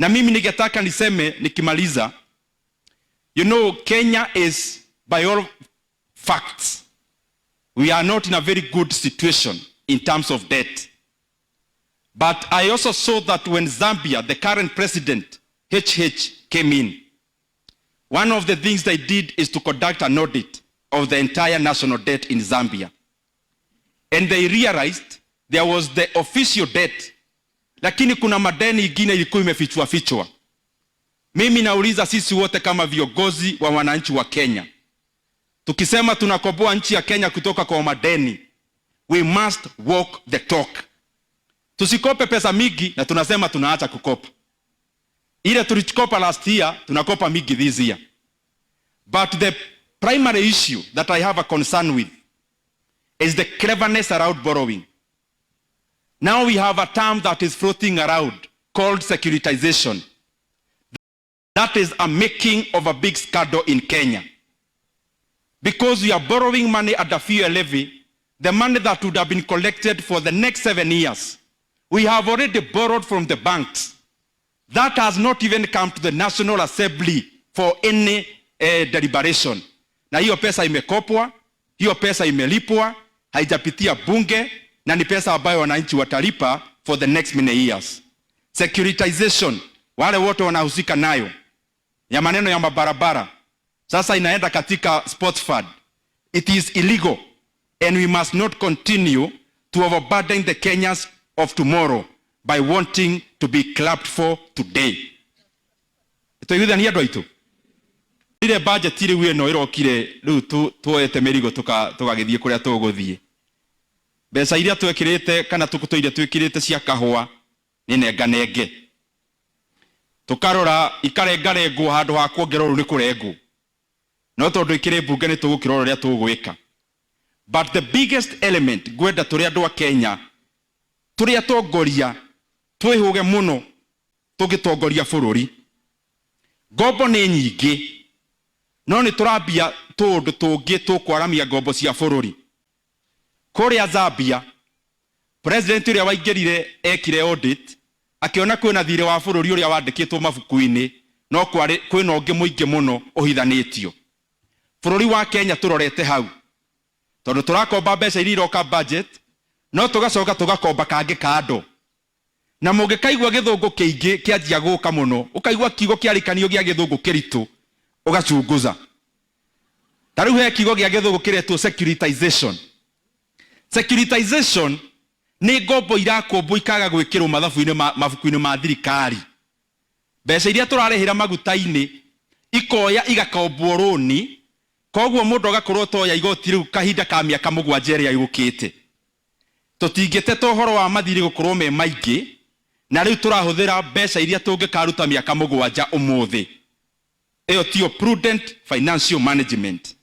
Na mimi ningetaka niseme nikimaliza, you know, Kenya is, by all facts, we are not in a very good situation in terms of debt. But I also saw that when Zambia, the current president, HH, came in, one of the things they did is to conduct an audit of the entire national debt in Zambia. And they realized there was the official debt, lakini kuna madeni ingine ilikuwa imefichwa fichwa. Mimi nauliza sisi wote kama viongozi wa wananchi wa Kenya, tukisema tunakomboa nchi ya Kenya kutoka kwa madeni, we must walk the talk. Tusikope pesa mingi na tunasema tunaacha kukopa. Ile tulikopa last year, tunakopa mingi this year. But the primary issue that I have a concern with is the cleverness around borrowing. Now we have a term that is floating around called securitization. That is a making of a big scandal in Kenya. Because we are borrowing money at the fuel levy, the money that would have been collected for the next 7 years, we have already borrowed from the banks. That has not even come to the National Assembly for any deliberation. Na hiyo pesa imekopwa, hiyo pesa imelipwa, haijapitia bunge, na ni pesa ambayo wananchi watalipa for the next many years. Securitization, wale wote wanahusika nayo, ya maneno ya mabarabara, sasa inaenda katika sports fund. It is illegal, and we must not continue to overburden the Kenyans of tomorrow by wanting to be clapped for today. Ito yuda ni yadwa ito. Ile budget ile we no irokire riu tuete merigo tukagithie kuria tuguthie. Mbeca iria twekirite kana tukutoire twekirite cia kahua ni nenganenge. Tukarora ikarengarengwo handu ha kuongererwo ni kurengwo. No tondu ikire bunge ni tugukirora ria tugwika. But the biggest element gwenda turi andu a Kenya turi atongoria twihuge muno tugitongoria bururi. Ngombo ni nyingi, no ni turambia tundu tungi tukwaramia ngombo cia bururi. Kuria Zambia, president uria waingirire ekire audit, akiona kwina thire wa bururi uria wandikitwo mabuku-ini, no kwina ungi muingi muno uhithanitio. Bururi wa Kenya turorete hau, tondu turakomba mbeca iria iroka budget, no tugacoka tugakomba kangi kando. Na mungikaigwa githungu kiingi kianjia guka muno, ukaigwa kigo kiarikanio gia githungu kiritu, ugacunguza. Tariu he kigo gia githungu kiretwo securitization. Securitization ni ngombo irakombo ikaga gwikirwo mabuku-ini ma thirikari. Mbeca iria turarehera maguta-ini ikoya igakombwo roni, koguo mundu agakorwo toya igoti riu kahinda ka miaka 7 iria igukite. Tutingitete uhoro wa mathiri gukorwo me maingi, na riu turahuthira mbeca iria tungikaruta miaka 7 umuthi. Eyo tio prudent financial management.